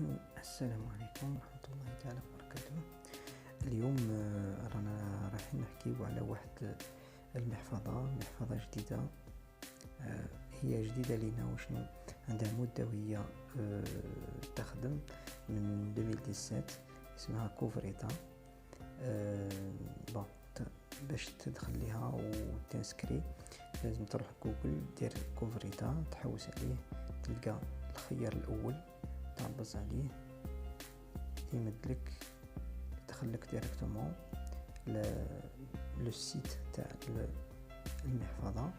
السلام عليكم ورحمة الله تعالى وبركاته. اليوم رانا رايحين نحكيو على واحد المحفظة جديدة. هي جديدة لينا وشنو عندها مدة وهي تخدم من 2017. اسمها كوفريتا. باش تدخل ليها وتنسكري لازم تروح جوجل، دير كوفريتا، تحوس عليه، تلقى الخيار الأول، تعبز عليه، يمدلك يدخلك ديريكتومون لو سيت تاع المحفظة.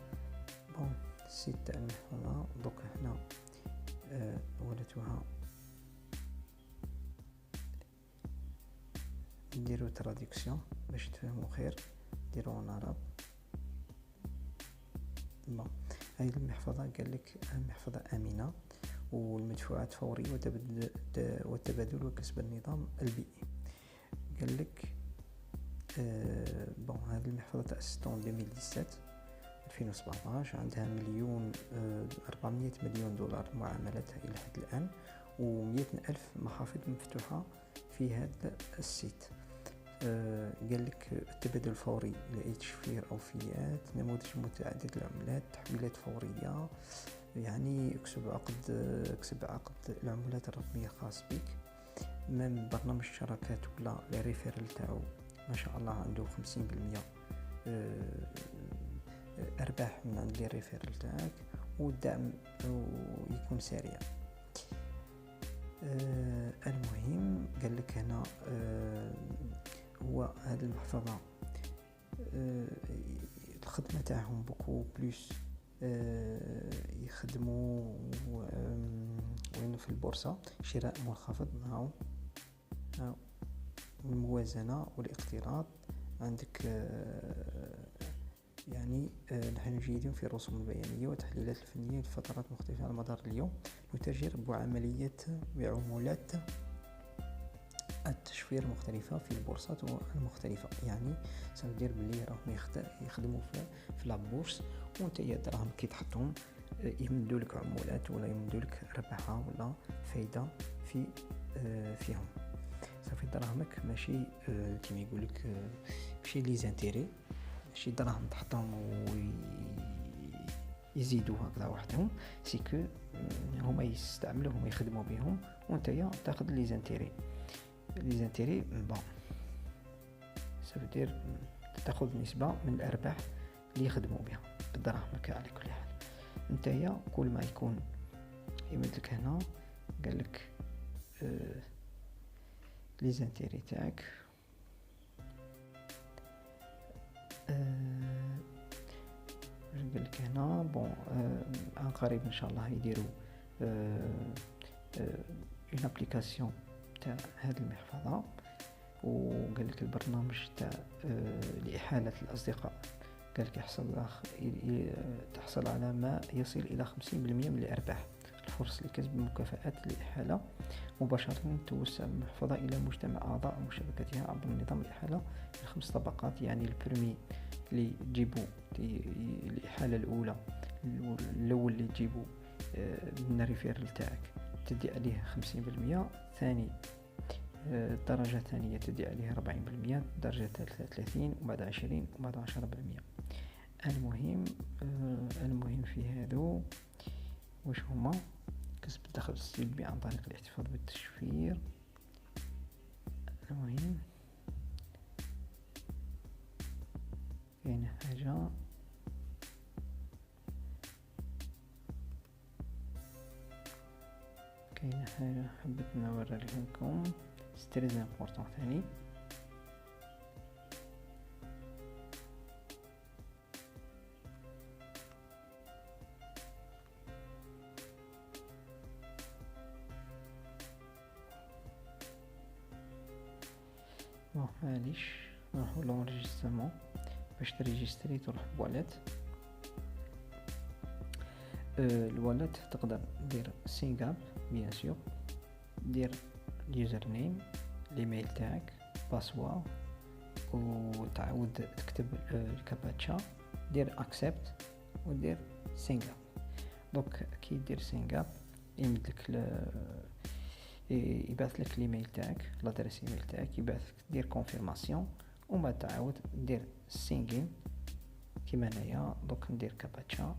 السيت تاع المحفظة دوك هنا ولاتوها نديرو تراديكسيون باش تفهموا خير، ديرو اون عرب. هاي المحفظة قالك محفظة آمنة والمدفوعات فورية والتبادل وكسب النظام البيئي. قالك هذه المحفظة تأسست 2017 عندها 400 مليون دولار معاملاتها إلى حد الآن، و100,000 محافظ مفتوحة في هذا السيت. قالك التبادل الفوري لأي تشفير أو فيات، نموذج متعدد العملات، تحويلات فورية، يعني اكسب عقد العملات الرقمية خاص بك، من برنامج الشراكات ولا الريفيرال تاعو ما شاء الله عنده 50% أرباح من عند الريفيرال تاعك، والدعم يكون سريع. المهم قالك هنا هو هذه المحفظة الخدمة تاعهم بوكو بلوس يخدموا وين في البورصة، شراء منخفض معه الموازنة والاقتراض. عندك يعني نحن جيدين في الرسوم البيانية والتحليلات الفنية لفترات مختلفة على مدار اليوم، نتاجر بعمولات التشفير مختلفة في البورصات المختلفة. يعني سندير بلي راهم يخدموا في لابورس، وانت دراهم كي تحطهم يمدوا لك عمولات ولا يمدوا لك ربحة ولا فايدة فيهم. صافي دراهمك ماشي كيما يقول لك ماشي لي زانتيري، ماشي دراهم تحطهم يزيدوا هكذا وحدهم، سيكو هما يستعملوهم يخدموا بهم وانت تاخذ لي زانتيري. سافدير تاخذ نسبة من الأرباح اللي يخدموا بها بدراهمك. على كل حال انت كل ما يكون يمدلك هنا قالك لي زانتيري تاعك قالك هنا عن قريب ان شاء الله يديروا اون ابليكاسيون تاع هذه المحفظة، وقالك البرنامج تاع لإحالة الأصدقاء قالك تحصل على ما يصل إلى 50% من الأرباح، الفرص لكسب مكافآت الإحالة مباشرة. توسع المحفظة إلى مجتمع أعضاء مشاركتها عبر نظام الإحالة ل5 طبقات. يعني البرمي اللي تجيبوا الإحالة الأول اللي تجيبوا من الريفيرال تاعك تدي عليه 50%، ثاني الدرجة الثانية تدي عليه 40%، الدرجة الثالثة 30، وبعد 20، وبعد 10%. المهم في هذا واش هما كسب الدخل السلبي عن طريق الاحتفاظ بالتشفير. المهم كاين حاجة حبيت نوريها لكم، ستريز امبورطون ثاني. معليش نروحو لونجسترمون. باش تريجستري تروح بواليت. الواليت تقدر دير سينغاب بيان سور، دير اليوزر نيم، الايميل تاعك، باسوار، وتعاود تكتب الكابتشا، دير اكسبت ودير سينغاب. دوك كي دير سينغاب يمدلك يبعث لك الايميل تاعك، لادريس ايميل تاعك، يبعث لك دير كونفيرماسيون، وما تعاود دير سينغين كيما هنايا. دوك ندير كاباتشا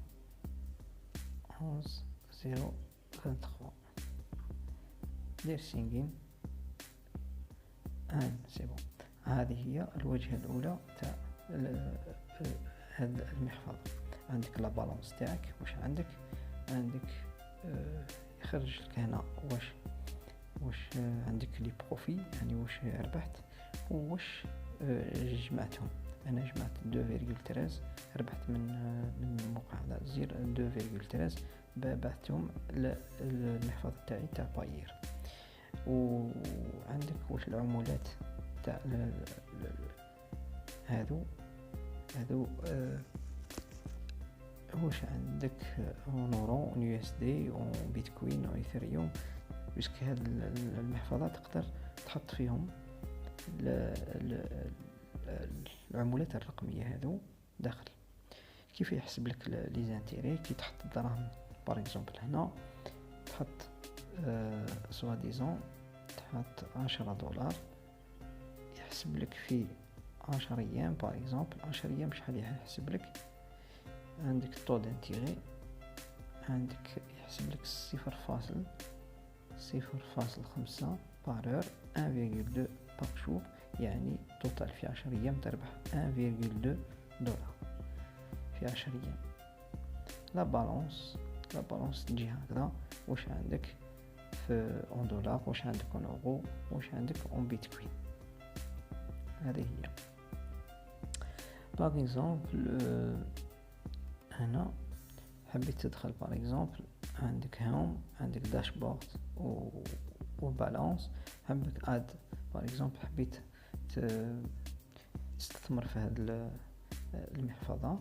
11 0 23، دير سينغين سي بون. هذه هي الواجهة الأولى تاع هاد المحفظة. عندك لا بالونس تاعك، واش عندك يخرج لك هنا واش عندك لي بروفي، يعني واش ربحت وواش جمعتهم. انا جمعت 2.13 ربحت من الموقع هذا، زير 2.13 بعثتهم للمحفظة تاعي تاع باير. وعندك واش العمولات تاع هادو واش عندك نورو يو اس دي وبيتكوين وايثريوم، باسكو هاد المحفظة تقدر تحط فيهم العمولات الرقمية هادو داخل. كيف يحسب لك لي زانتيري؟ كي تحط الدراهم بار اكزومبل هنا، تحط سوا ديزون تحط 10 دولار، يحسب لك في 10 ايام بار اكزومبل. 10 ايام شحال يحسب لك؟ عندك طو دانتيغي، عندك يحسب لك 0.5 بارور، 1.2 باغ شور، يعني توتال في 10 ايام تربح 1.2 دولار في 10 ايام. لا بالونس تجي هكذا، واش عندك في اون دولار، واش عندك اون اورو، واش عندك اون بيتكوين. هذه هي باغ اكزومبل. هنا حبيت تدخل باغ اكزومبل، عندك هوم، عندك داشبورد وبالانس، حبيت اد باغ اكزومبل، حبيت تستثمر في هذه المحفظة.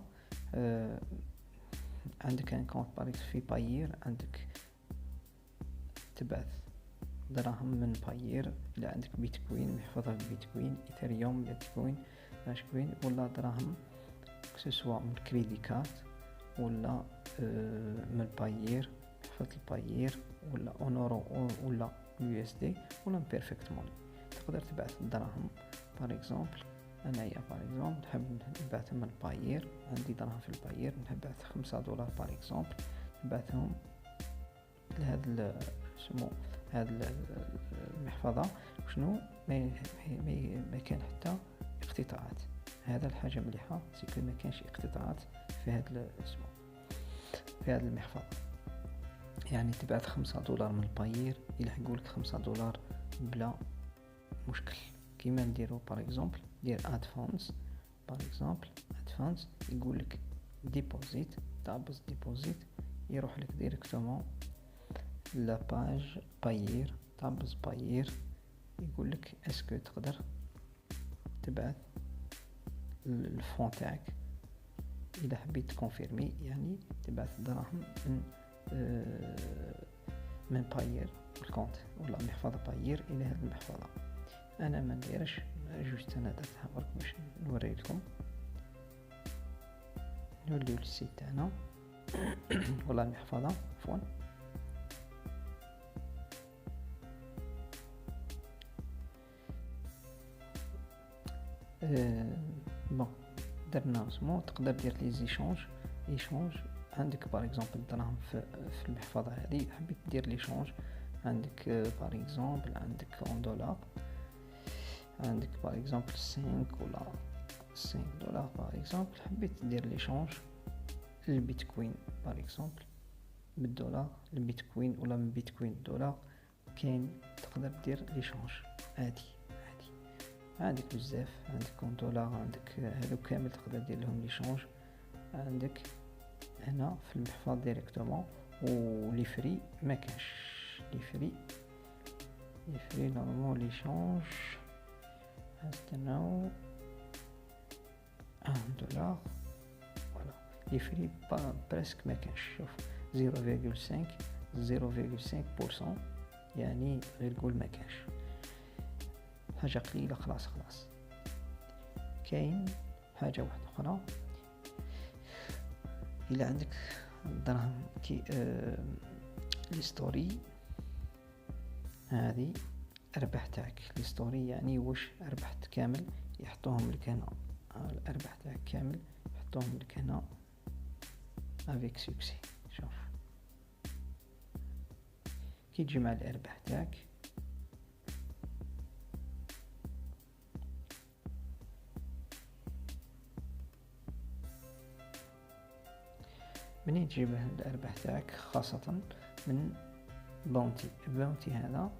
عندك ان كونت باغ في باير، عندك تبعث دراهم من باير. لا عندك بيتكوين، محفظة بيتكوين، ايثريوم، بيتكوين، داشكوين، ولا دراهم سواء من كريدي كارت ولا من باير، محفظة الباير، ولا اونورو ولا يو اس دي، ولا بيرفكت موني. تقدر تبعث الدراهم بار اكزومبل. انايا بار اكزومبل نحب نبعثهم من باير، عندي دراهم في الباير، نحب نبعث 5 دولار بار اكزومبل، نبعثهم لهذا هذه المحفظة. وشنو ما كان حتى اقتطاعات. هذا الحاجة مليحة، سيكون ما كانش اقتطاعات في هذا في هذه المحفظة. يعني تبعث 5 دولار من الباير يلحقولك 5 دولار بلا مشكل. كيما نديرو بار اكزومبل، دير اد فونز بار اكزومبل، اد فونز يقول لك ديبوزيت، تابز ديبوزيت، يروح لك ديريكتومون لا باج باير، تابز باير، يقول لك اسكو تقدر تبعث الفون تاعك. اذا حبيت تكونفيرمي، يعني تبعث دراهم من باير الكونت ولا محفظة باير الى هذه المحفظة. انا ما نديرش، جوست انا درتها برك باش نوري لكم. نوليو للسيت تاعنا ولا المحفظة فون. بون درنا اسمو، تقدر دير لي ايشونج. عندك بار اكزومبل الدراهم في المحفظة هذه، حبيت دير ليشونج، عندك بار اكزومبل عندك اون دولار، عندك بار اكزومبل 5 ولا 5 دولار بار اكزومبل، حبيت دير ليشونج للبيتكوين بار اكزومبل بالدولار للبيتكوين، ولا من بيتكوين الدولار. كاين تقدر دير ليشونج عادي. عندك بزاف، عندك اون دولار، عندك هادو كامل تقدر دير لهم ليشونج. عندك هنا في المحفظة ديريكتومون. ولي فري ما كاش، لي فري نورمال ليشونج نستناو 1 دولار. فوالا لي فري بريسك ما كاش. شوف 0.5%، يعني غير قول ما كاش، حاجة قليلة. خلاص كاين حاجة واحدة أخرى. إلا عندك دراهم كي الهيستوري هذه الأرباح تاعك الهيستوري، يعني واش ربحت كامل يحطوهم لك هنا. الأرباح تاعك كامل يحطوهم لك هنا افيك سوكسي. شوف كي تجمع الأرباح تاعك منين تجيب الأرباح تاعك، خاصة من باونتي هذا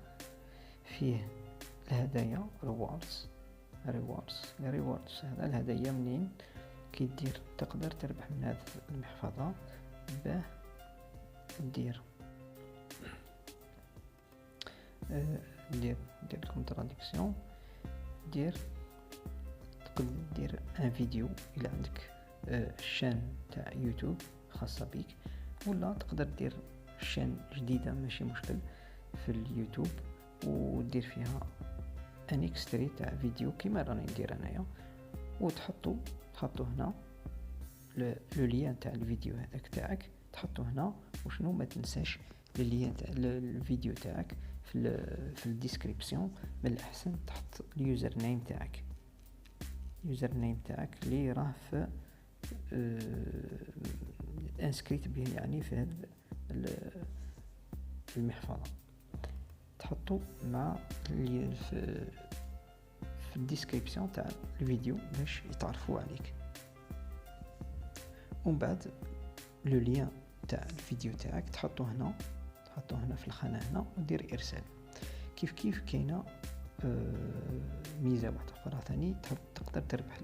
فيه الهدايا ريواردز هذا الهدايا منين كي دير تقدر تربح من هذه المحفظة باه دير الكونتراديكسيون، تقدر دير ان فيديو الى عندك شان تاع يوتيوب خاصة بيك، ولا تقدر دير شان جديدة ماشي مشكل في اليوتيوب ودير فيها ان اكستري تاع فيديو كيما راني ندير انايا، وتحطو هنا لو لين تاع الفيديو هذاك تاعك تحطو هنا. وشنو ما تنساش اللين تاع الفيديو تاعك في الديسكريبسيون، من الاحسن تحط اليوزر نيم تاعك اللي راه في انسكريت به يعني في هذه المحفظة، تحطو مع في الديسكريبسيون تاع الفيديو باش يتعرفوا عليك. ومن بعد لو لين تاع الفيديو تاعك تحطو هنا في الخانة هنا ودير ارسال. كيف كاينه ميزة واحدة أخرى ثاني تقدر تربح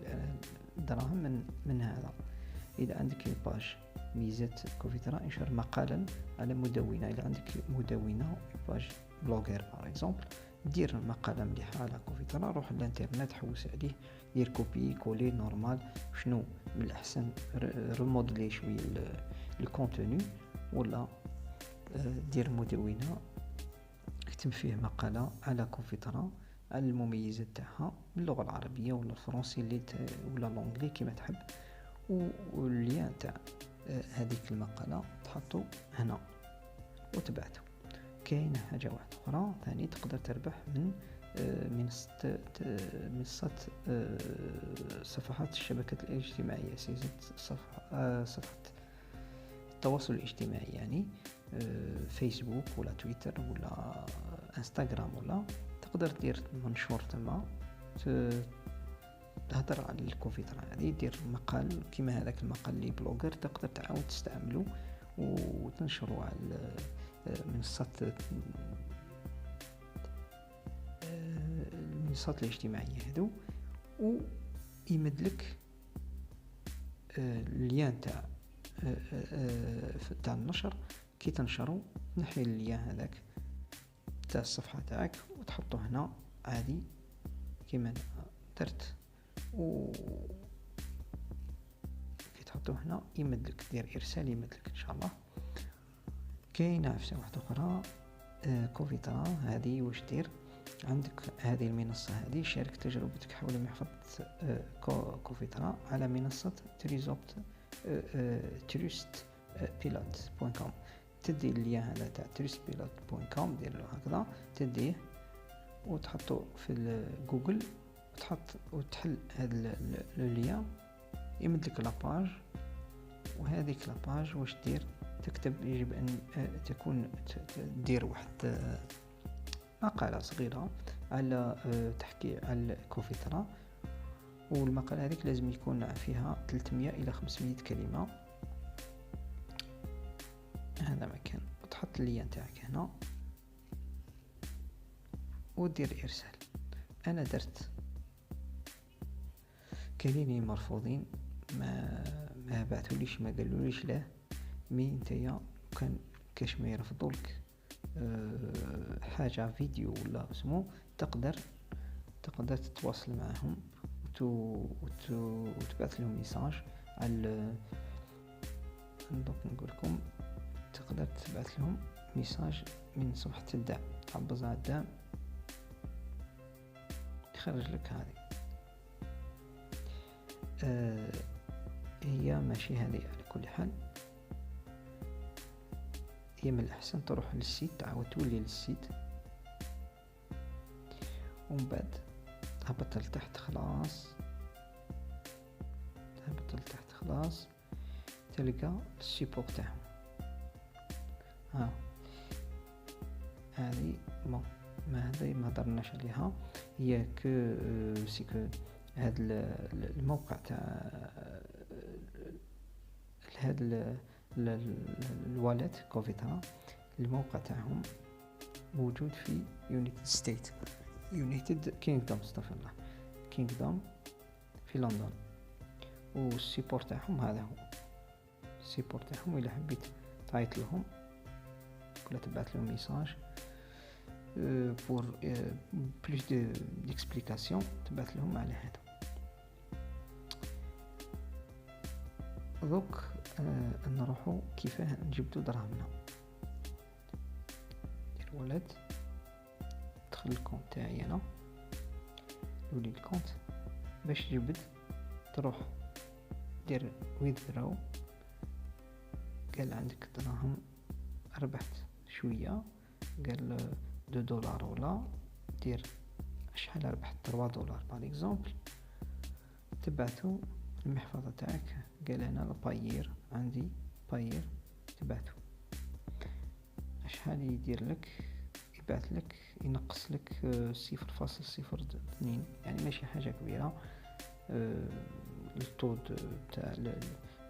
دراهم من هذا. إذا عندك باج ميزة كوفيترا انشر مقالا على مدونة، إذا عندك مدونة باج بلوغر باغ اكزومبل، دير مقالة مليحة على كوفيترا، روح للانترنت حوس عليه، دير كوبي كولي نورمال. شنو من الأحسن ريموديلي شوية الكونتوني، ولا دير مدونة اكتب فيه مقالة على كوفيترا على المميزات تاعها باللغة العربية ولا الفرنسي ولا لونجلي كما تحب، واللين تاع هذيك المقالة تحطو هنا وتبعته. كاين حاجة واحدة أخرى ثاني تقدر تربح من منصة صفحات الشبكات الاجتماعية، صفحة التواصل الاجتماعي، يعني فيسبوك ولا تويتر ولا انستغرام، ولا تقدر دير منشور تما تهدر على الكوفيترا هذه، دير مقال كيما هذاك المقال اللي بلوغر تقدر تعاود تستعمله وتنشره على المنصات الاجتماعية هذو، ويمدلك اللين تاع النشر. كي تنشرو تنحي اللين هذاك تاع الصفحة تاعك وتحطه هنا عادي كيما درت، و كي تحطه هنا يمدلك دير ارسال يمدلك ان شاء الله. كاينه عفسه واحده اخرى كوفيترا هذه واش دير عندك هذه المنصه هذه، شارك تجربتك حول محفظه كوفيترا على منصه trustpilot.com. تدي اللين هذا تاع trustpilot.com دير له هكذا، تديه وتحطه في جوجل وتحل هذا اللين يمدلك لاباج. وهذيك لاباج واش دير تكتب يجب ان تكون دير واحد مقالة صغيرة على تحكي على كوفيترا، والمقالة هذيك لازم يكون فيها 300 إلى 500 كلمة. هذا مكان وتحط اللين تاعك هنا ودير ارسال. انا درت كاينين مرفوضين ما بعثوليش ما قالوليش لا، مي نتايا كان كاش ما يرفضولك حاجة فيديو ولا اسمه تقدر تتواصل معهم وتبعث لهم ميساج على دوك نقول لكم تقدر تبعث لهم ميساج من صفحة الدعم، تعبز على الدعم يخرج لك هذه. هي ماشي هذه على كل حال، هي من الأحسن تروح للسيت، تعاود تولي للسيت ومن بعد تهبط لتحت خلاص، تهبط لتحت خلاص تلقى السيبور تاعهم. هذه ما هذا ما هضرناش عليها، هي سيكو هذا الموقع تاع هذا الوالد كوفيترا، الموقع تاعهم موجود في يونايتد كينغدوم، استغفر الله، كينغدوم في لندن. والسيبور تاعهم هذا هو السيبور تاعهم. إلا حبيت تعيط لهم ولا تبعث لهم ميساج pour plus d'explication تبعث لهم على هذا. دوك نروحو كيفاه نجبدو دراهمنا. دير ولد، دخل الكونت تاعي انا، نولي الكونت باش تجبد، تروح دير withdraw، قال عندك دراهم ربحت شوية، قال $2 ولا دير شحال ربحت $3 باغ اكزومبل، تبعتو المحفظة تاعك. قال هنا البايير، عندي بايير، تبعتو شحال يدير لك، يبعث لك ينقص لك 0.02، يعني ماشي حاجة كبيرة. الطود تاع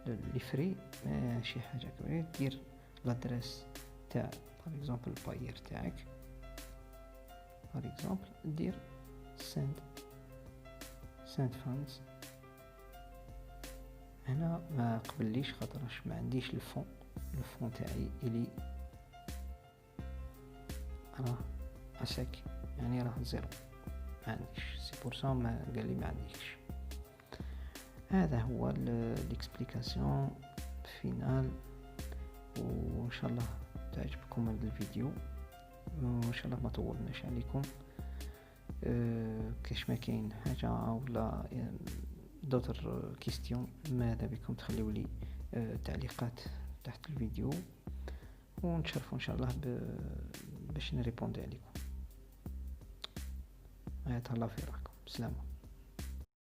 لي فري ماشي حاجة كبيرة. دير لادريس تاع باغ اكزومبل البايير تاعك، باغ اكزومبل دير send funds. هنا ما قبليش خاطرش ما عنديش الفون تاعي اللي راه اساك، يعني راه زيرو، ما عنديش سي ما قال لي ما عنديش. هذا هو الاكسبليكاسيون فينال، وان شاء الله تعجبكم هذا الفيديو، وان شاء الله ما طولناش عليكم. كاش ما كاين حاجه ولا دوتر كيستيون، ماذا بكم تخليوا لي تعليقات تحت الفيديو، ونشرفوا ان شاء الله باش نريبوندي عليكم. تهلا في راكم، سلام.